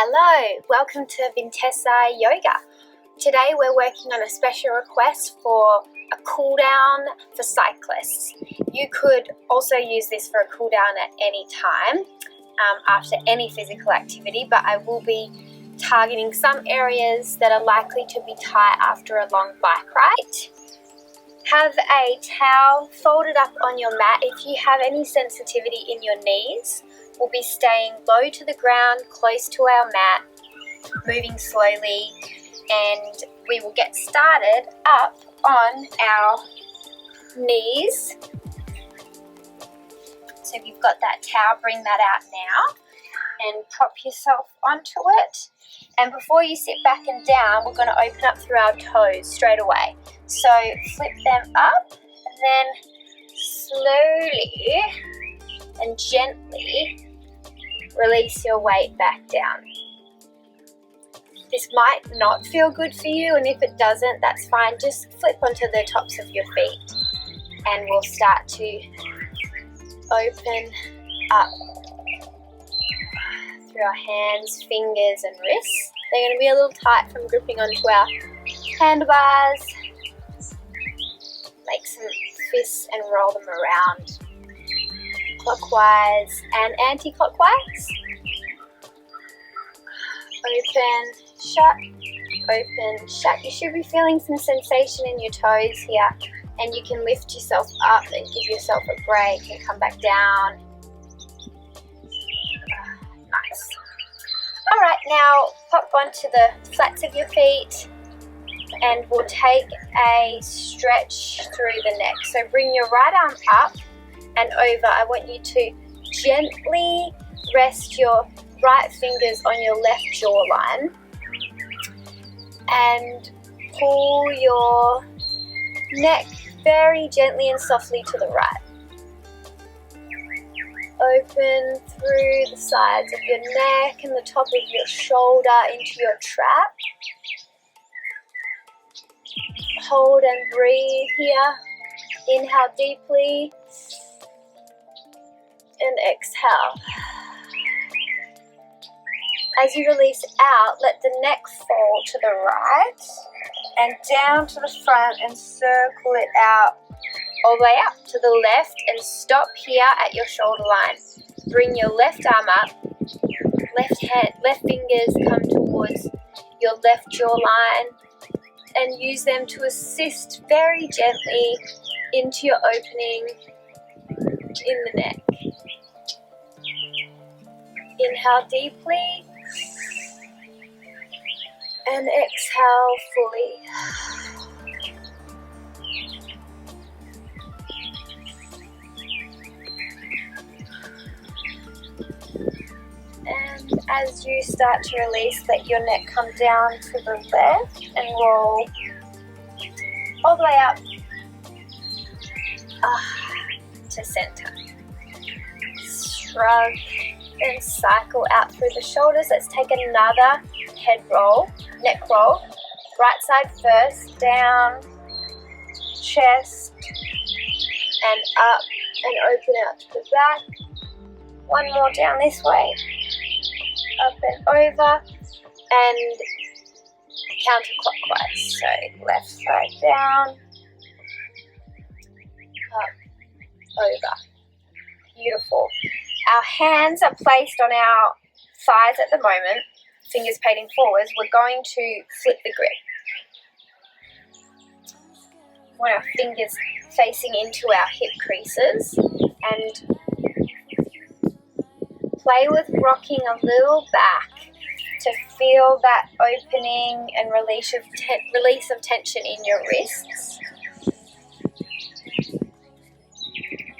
Hello, welcome to Vintessa Yoga. Today we're working on a special request for a cool down for cyclists. You could also use this for a cool down at any time after any physical activity, but I will be targeting some areas that are likely to be tight after a long bike ride. Have a towel folded up on your mat. If you have any sensitivity in your knees, we'll be staying low to the ground, close to our mat, moving slowly, and we will get started up on our knees. So if you've got that towel, bring that out now and prop yourself onto it. And before you sit back and down, we're going to open up through our toes straight away. So flip them up and then slowly and gently release your weight back down. This might not feel good for you, and if it doesn't, that's fine. Just flip onto the tops of your feet and we'll start to open up through our hands, fingers and wrists. They're going to be a little tight from gripping onto our handlebars. Make some fists and roll them around clockwise and anti-clockwise. Open, shut. You should be feeling some sensation in your toes here, and you can lift yourself up and give yourself a break and come back down. Nice. Alright, now pop onto the flats of your feet and we'll take a stretch through the neck. So bring your right arm up and over. I want you to gently rest your right fingers on your left jawline and pull your neck very gently and softly to the right. Open through the sides of your neck and the top of your shoulder into your trap. Hold and breathe here. Inhale deeply and exhale. As you release out, let the neck fall to the right and down to the front and circle it out all the way up to the left and stop here at your shoulder line. Bring your left arm up, left fingers come towards your left jawline and use them to assist very gently into your opening in the neck. Inhale deeply and exhale fully. And as you start to release, let your neck come down to the left and roll all the way up to center. Shrug and cycle out through the shoulders. Let's take another head roll, neck roll. Right side first, down, chest, and up and open out to the back. One more down this way. Up and over and counterclockwise. So left side down, up, over. Beautiful. Our hands are placed on our thighs at the moment, fingers pointing forwards. We're going to flip the grip. We want our fingers facing into our hip creases and play with rocking a little back to feel that opening and release of tension in your wrists.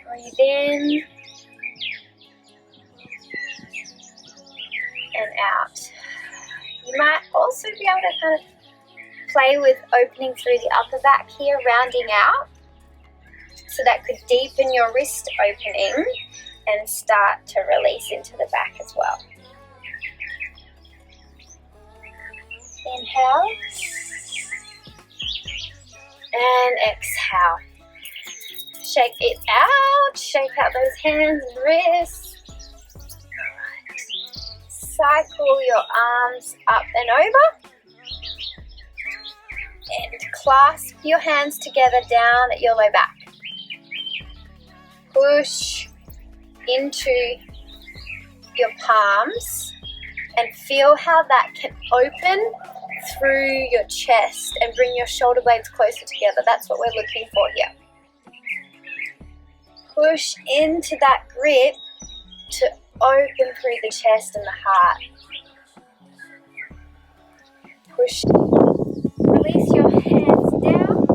Breathe in and out. You might also be able to kind of play with opening through the upper back here, rounding out. So that could deepen your wrist opening and start to release into the back as well. Inhale and exhale. Shake it out, shake out those hands and wrists. cycle your arms up and over. And clasp your hands together down at your low back. Push into your palms and feel how that can open through your chest and bring your shoulder blades closer together. That's what we're looking for here. Push into that grip to open through the chest and the heart. Push. Release your hands down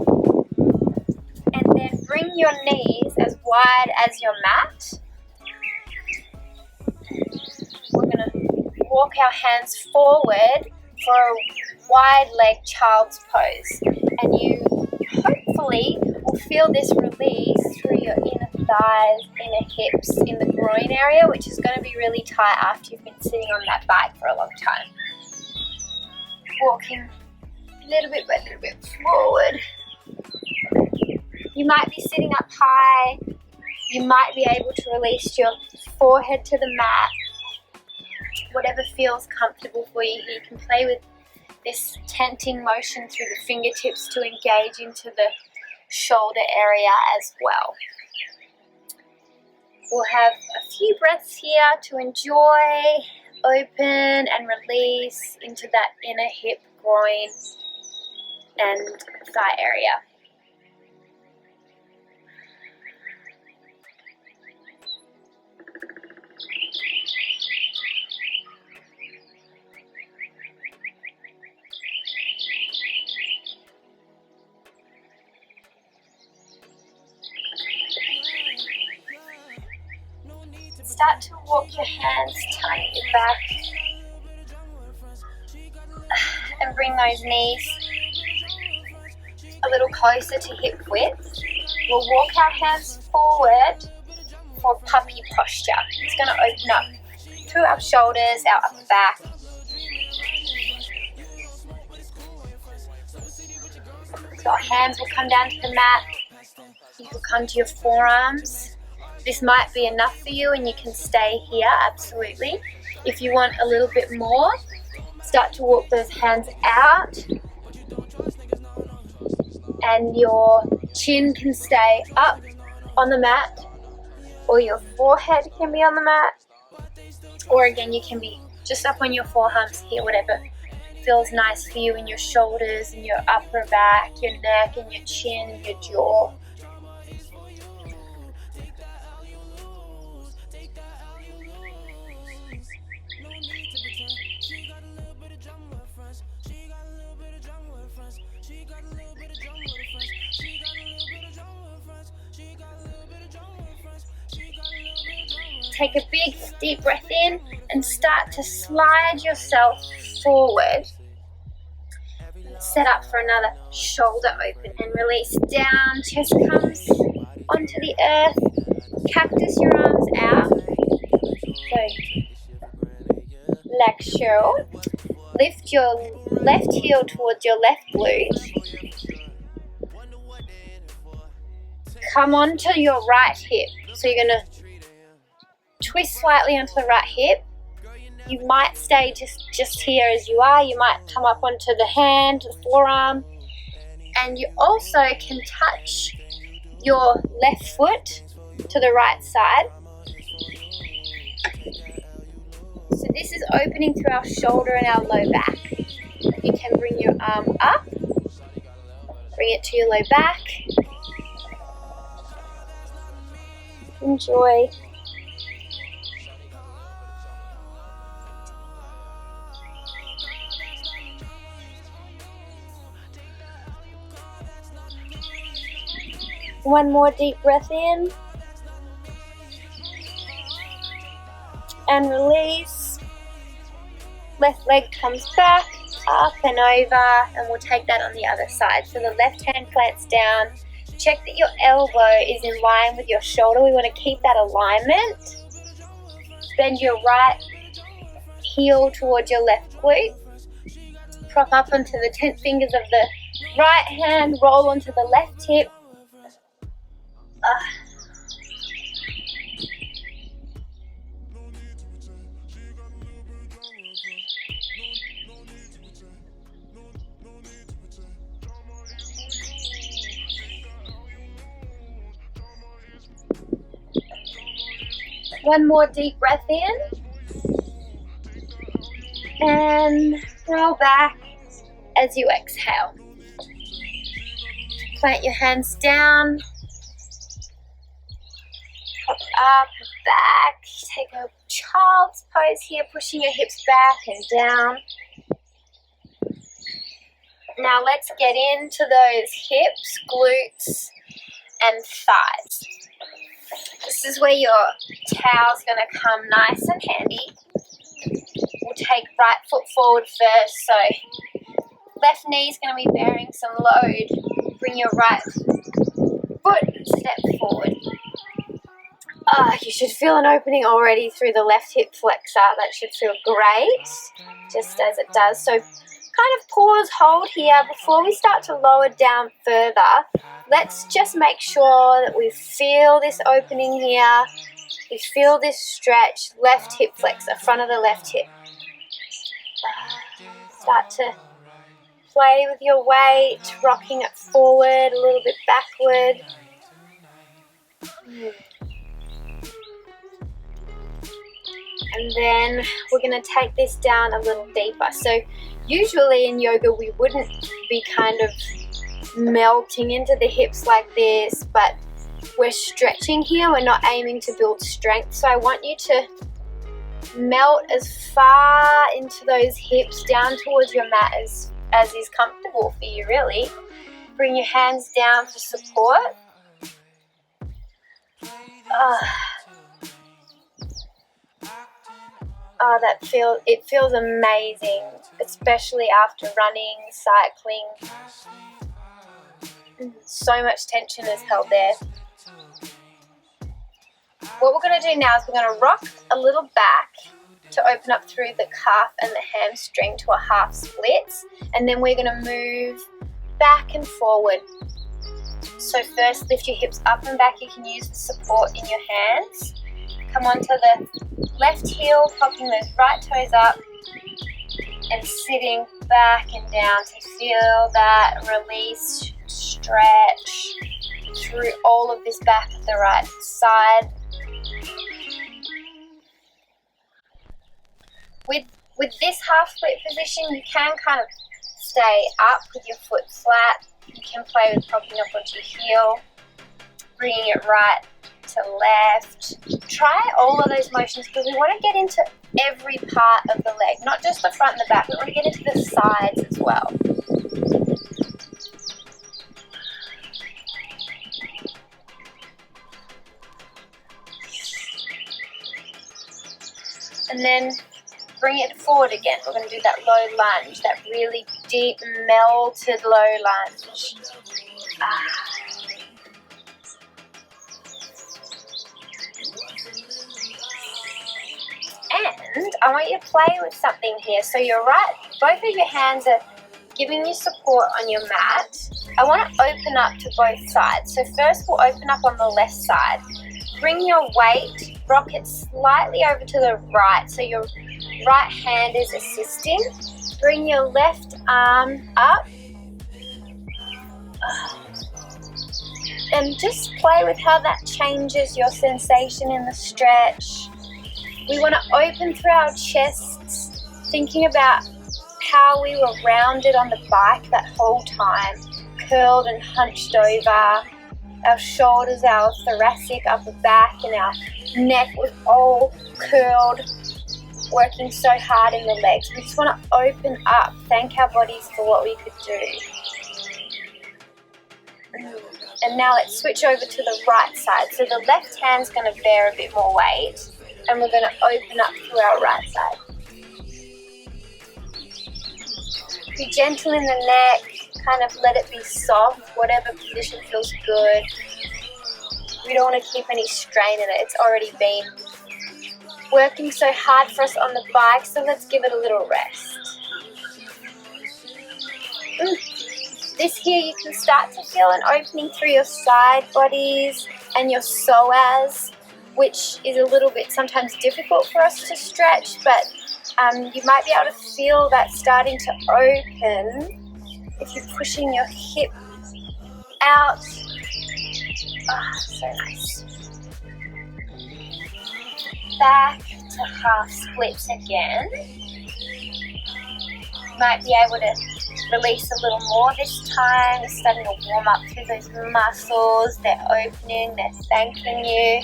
and then bring your knees as wide as your mat. We're going to walk our hands forward for a wide leg child's pose, and you hopefully will feel this release through your inner thighs, inner hips, in the groin area, which is going to be really tight after you've been sitting on that bike for a long time. Walking little bit by little bit forward. You might be sitting up high. You might be able to release your forehead to the mat. Whatever feels comfortable for you. You can play with this tenting motion through the fingertips to engage into the shoulder area as well. We'll have a few breaths here to enjoy, open and release into that inner hip, groin and thigh area. Start to walk your hands tight at your back and bring those knees a little closer to hip width. We'll walk our hands forward for puppy posture. It's going to open up through our shoulders, our upper back. So our hands will come down to the mat. You can come to your forearms. This might be enough for you and you can stay here, absolutely. If you want a little bit more, start to walk those hands out and your chin can stay up on the mat, or your forehead can be on the mat, or again you can be just up on your forearms here, whatever feels nice for you in your shoulders and your upper back, your neck and your chin and your jaw. Take a big deep breath in and start to slide yourself forward. Set up for another shoulder open and release down. Chest comes onto the earth. Cactus your arms out. So leg curl. Lift your left heel towards your left glute. Come onto your right hip. So you're going to twist slightly onto the right hip. You might stay just here as you are. You might come up onto the hand, the forearm. And you also can touch your left foot to the right side. So this is opening through our shoulder and our low back. You can bring your arm up. Bring it to your low back. Enjoy. One more deep breath in and release. Left leg comes back, up and over, and we'll take that on the other side. So the left hand plants down. Check that your elbow is in line with your shoulder. We want to keep that alignment. Bend your right heel towards your left glute. Prop up onto the 10 fingers of the right hand. Roll onto the left hip. One more deep breath in. And roll back as you exhale. Plant your hands down. Pop up, back. Take a child's pose here, pushing your hips back and down. Now let's get into those hips, glutes, and thighs. This is where your towel's going to come nice and handy. We'll take right foot forward first, so left knee's going to be bearing some load. Bring your right foot a step forward. You should feel an opening already through the left hip flexor. That should feel great, just as it does. So kind of pause, hold here. Before we start to lower down further, let's just make sure that we feel this opening here. We feel this stretch, left hip flexor, front of the left hip. Start to play with your weight, rocking it forward, a little bit backward. And then we're going to take this down a little deeper. So usually in yoga we wouldn't be kind of melting into the hips like this, but we're stretching here. We're not aiming to build strength. So I want you to melt as far into those hips down towards your mat as is comfortable for you, really. Bring your hands down for support. It feels amazing, especially after running, cycling. So much tension is held there. What we're going to do now is we're going to rock a little back to open up through the calf and the hamstring to a half splits, and then we're going to move back and forward. So first lift your hips up and back. You can use the support in your hands. Come onto the left heel, popping those right toes up and sitting back and down to feel that release, stretch through all of this back of the right side. With this half split position, you can kind of stay up with your foot flat. You can play with popping up onto your heel, bringing it right to left. Try all of those motions because we want to get into every part of the leg, not just the front and the back. We want to get into the sides as well. And then bring it forward again. We're going to do that low lunge, that really deep melted low lunge. And I want you to play with something here. So you're right, both of your hands are giving you support on your mat. I want to open up to both sides. So first we'll open up on the left side. Bring your weight, rock it slightly over to the right. So your right hand is assisting. Bring your left arm up. And just play with how that changes your sensation in the stretch. We want to open through our chests, thinking about how we were rounded on the bike that whole time, curled and hunched over. Our shoulders, our thoracic upper back, and our neck was all curled, working so hard in the legs. We just want to open up, thank our bodies for what we could do. And now let's switch over to the right side. So the left hand's going to bear a bit more weight, and we're going to open up through our right side. Be gentle in the neck, kind of let it be soft, whatever position feels good. We don't want to keep any strain in it. It's already been working so hard for us on the bike, so let's give it a little rest. This here, you can start to feel an opening through your side bodies and your psoas, which is a little bit sometimes difficult for us to stretch, but you might be able to feel that starting to open if you're pushing your hip out. So nice. back to half splits again. You might be able to release a little more this time. You're starting to warm up through those muscles. They're opening, they're thanking you.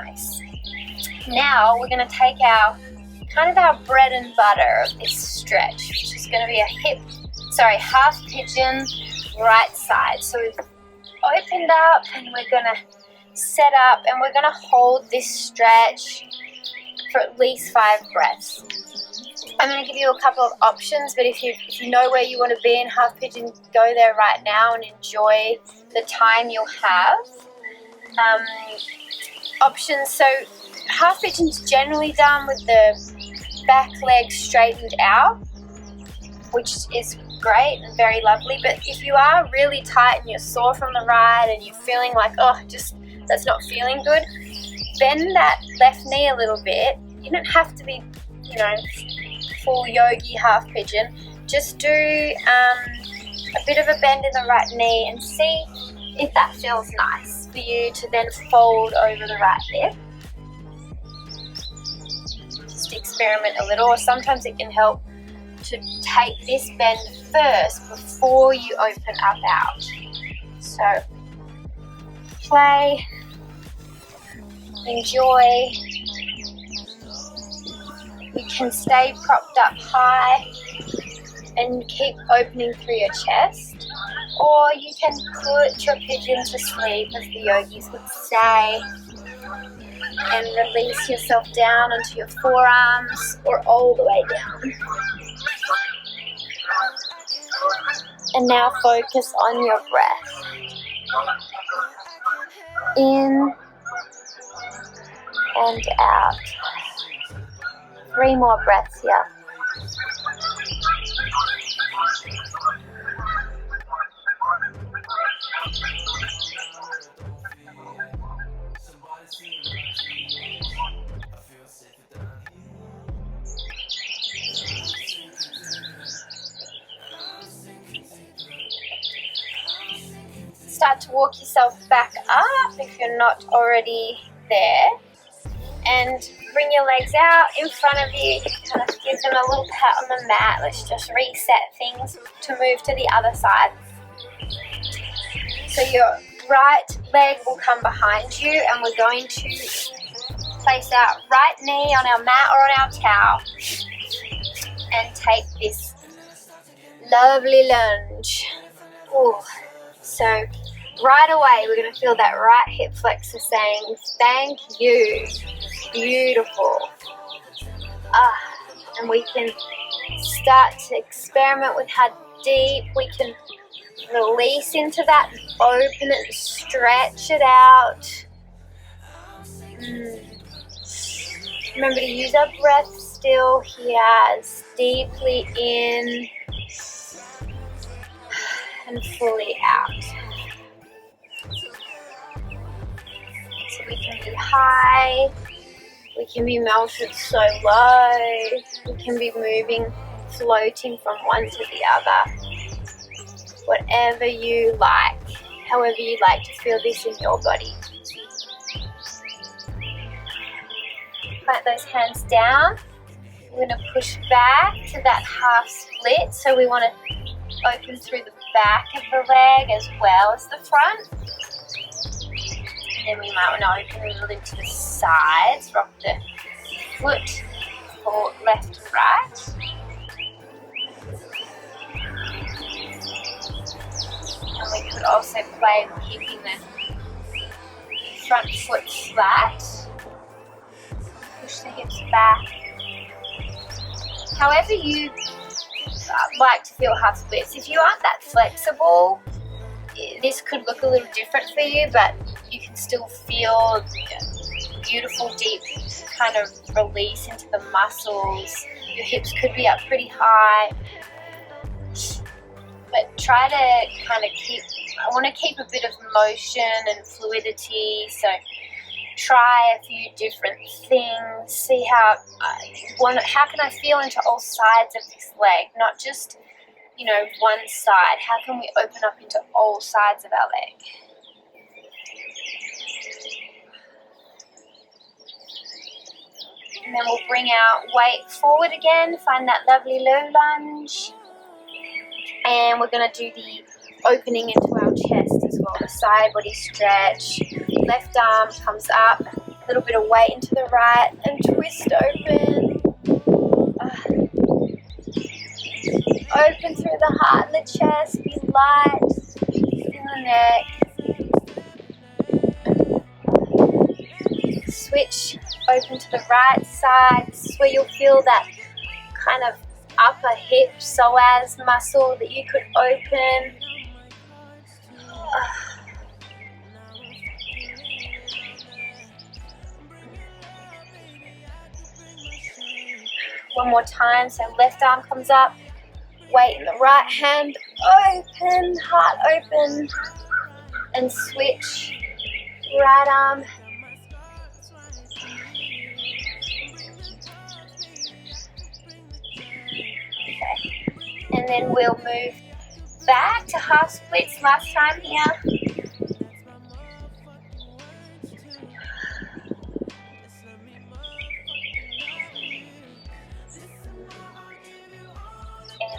Nice. Now we're going to take our bread and butter of this stretch, which is going to be a half pigeon right side. So we've opened up and we're going to set up and we're going to hold this stretch for at least 5 breaths. I'm going to give you a couple of options, but if you know where you want to be in half pigeon, go there right now and enjoy the time you'll have. Options, so half pigeon's generally done with the back leg straightened out, which is great and very lovely. But if you are really tight and you're sore from the ride and you're feeling like, that's not feeling good, bend that left knee a little bit. You don't have to be, full yogi half pigeon. Just do a bit of a bend in the right knee and see if that feels nice for you to then fold over the right hip. Just experiment a little, or sometimes it can help to take this bend first before you open up out. So play, enjoy. You can stay propped up high and keep opening through your chest, or you can put your pigeon to sleep, as the yogis would say, and release yourself down onto your forearms or all the way down. And now focus on your breath. In and out. 3 more breaths here. Start to walk yourself back up if you're not already there, and bring your legs out in front of you, kind of give them a little pat on the mat. Let's just reset things to move to the other side. So your right leg will come behind you, and we're going to place our right knee on our mat or on our towel and take this lovely lunge. Ooh. So right away we're going to feel that right hip flexor saying, thank you, beautiful. And we can start to experiment with how deep we can release into that, open it and stretch it out. Remember to use our breath still here, as deeply in and fully out. So we can be high, we can be melted so low, we can be moving, floating from one to the other. Whatever you like, however you like to feel this in your body. Plant those hands down. We're going to push back to that half split. So we want to open through the back of the leg as well as the front. And then we might want to open a little into the sides. Rock the foot for left and right. And we could also play with keeping the front foot flat. Push the hips back. However you like to feel half splits. If you aren't that flexible, this could look a little different for you, but you can still feel beautiful deep kind of release into the muscles. Your hips could be up pretty high, but try to kind of I want to keep a bit of motion and fluidity, so try a few different things, see how can I feel into all sides of this leg, not just one side? How can we open up into all sides of our leg? And then we'll bring our weight forward again, find that lovely low lunge. And we're going to do the opening into our chest as well, the side body stretch. Left arm comes up, a little bit of weight into the right, and twist open. Open through the heart and the chest, be light in the neck. Switch, open to the right side. This is where you'll feel that kind of upper hip psoas muscle that you could open. One more time, so left arm comes up, weight in the right hand, open, heart open, and switch, right arm. Okay. And then we'll move back to half splits last time here.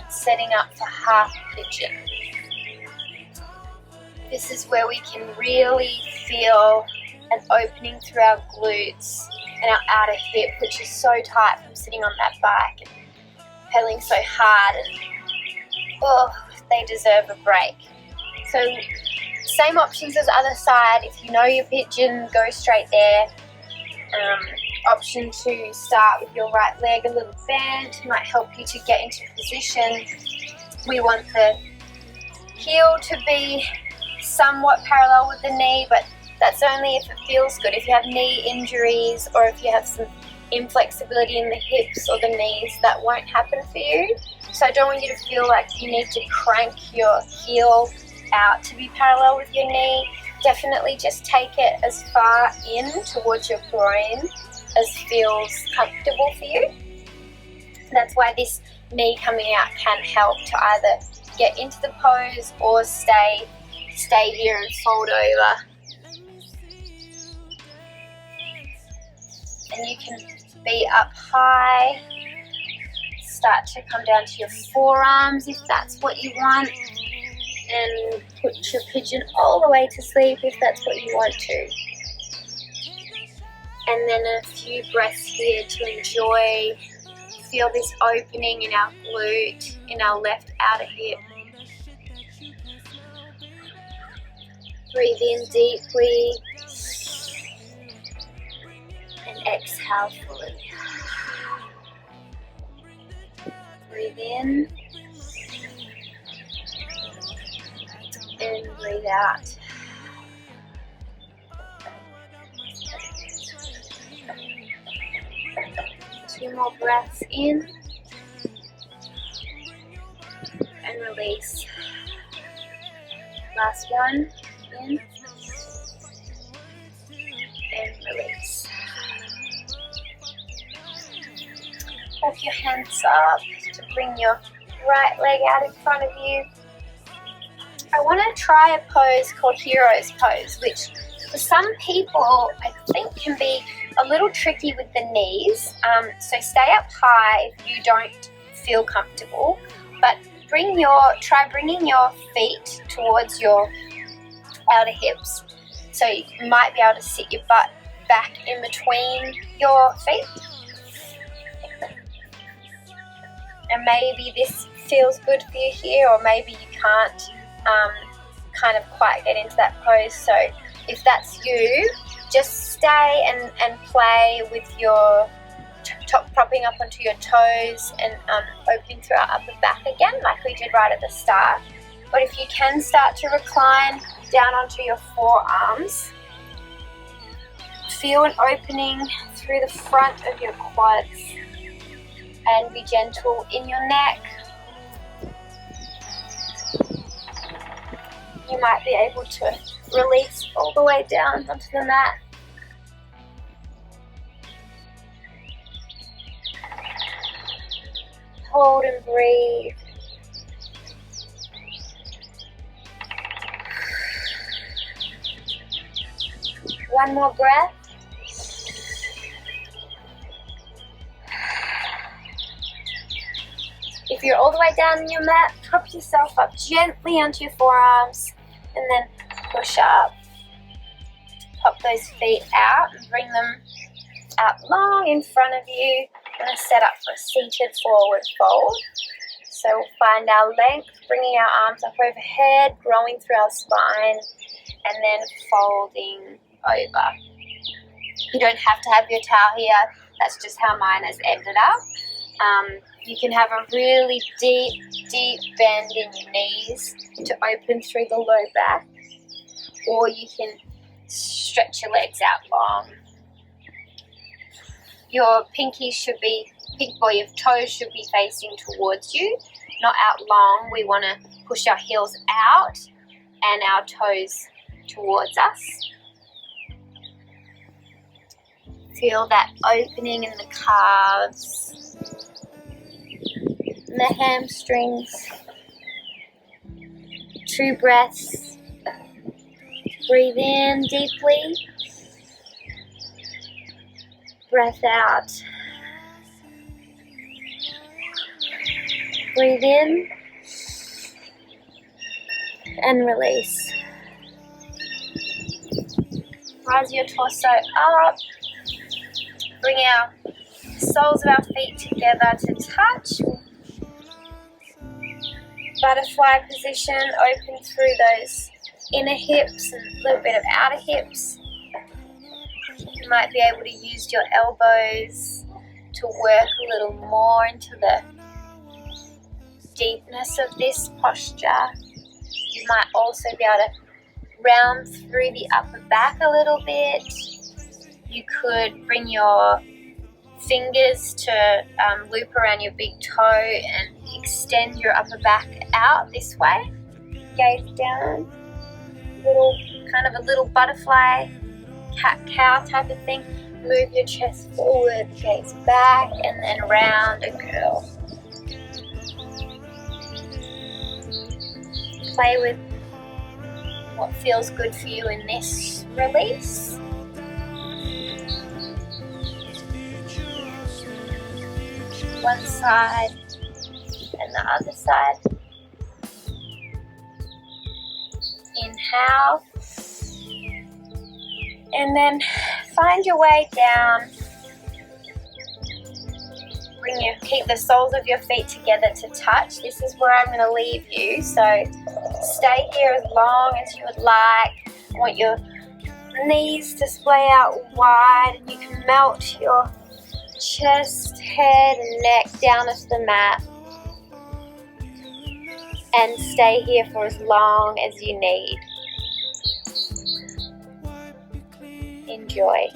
Setting up for half pigeon. This is where we can really feel an opening through our glutes and our outer hip, which is so tight from sitting on that bike and pedaling so hard, and they deserve a break. So same options as the other side. If you know your pigeon, go straight there. Option to start with your right leg a little bent might help you to get into position. We want the heel to be somewhat parallel with the knee, but that's only if it feels good. If you have knee injuries or if you have some inflexibility in the hips or the knees, that won't happen for you. So I don't want you to feel like you need to crank your heel out to be parallel with your knee. Definitely just take it as far in towards your groin as feels comfortable for you. That's why this knee coming out can help to either get into the pose or stay here and fold over. And you can be up high, start to come down to your forearms if that's what you want, and put your pigeon all the way to sleep if that's what you want to. And then a few breaths here to enjoy. Feel this opening in our glute, in our left outer hip. Breathe in deeply and exhale fully. Breathe in and breathe out. Two more breaths in and release. Last one, in and release. Walk your hands up to bring your right leg out in front of you. I want to try a pose called Hero's Pose, which for some people I think can be a little tricky with the knees. So stay up high if you don't feel comfortable, but try bringing your feet towards your outer hips. So you might be able to sit your butt back in between your feet. And maybe this feels good for you here, or maybe you can't kind of quite get into that pose. So if that's you, just stay and play with your top propping up onto your toes and opening through our upper back again, like we did right at the start. But if you can start to recline down onto your forearms, feel an opening through the front of your quads and be gentle in your neck. You might be able to release all the way down onto the mat. Hold and breathe. One more breath. If you're all the way down in your mat, prop yourself up gently onto your forearms and then push up. Pop those feet out and bring them out long in front of you. We're going to set up for a seated forward fold. So we'll find our length, bringing our arms up overhead, growing through our spine, and then folding over. You don't have to have your towel here. That's just how mine has ended up. You can have a really deep, deep bend in your knees to open through the low back, or you can stretch your legs out long. Your pinkies should be, your toes should be facing towards you, not out long. We want to push our heels out and our toes towards us. Feel that opening in the calves, and the hamstrings. 2 breaths. Breathe in deeply. Breath out. Breathe in and release. Rise your torso up. Bring our soles of our feet together to touch. Butterfly position, open through those inner hips and a little bit of outer hips. You might be able to use your elbows to work a little more into the deepness of this posture. You might also be able to round through the upper back a little bit. You could bring your fingers to loop around your big toe and extend your upper back out this way. Gaze down. Kind of a little butterfly, cat-cow type of thing. Move your chest forward, gaze back, and then round and curl. Play with what feels good for you in this release. One side and the other side. Inhale. And then find your way down. Keep the soles of your feet together to touch. This is where I'm going to leave you. So stay here as long as you would like. I want your knees to splay out wide, and you can melt your chest, head, and neck down onto the mat. And stay here for as long as you need. Enjoy.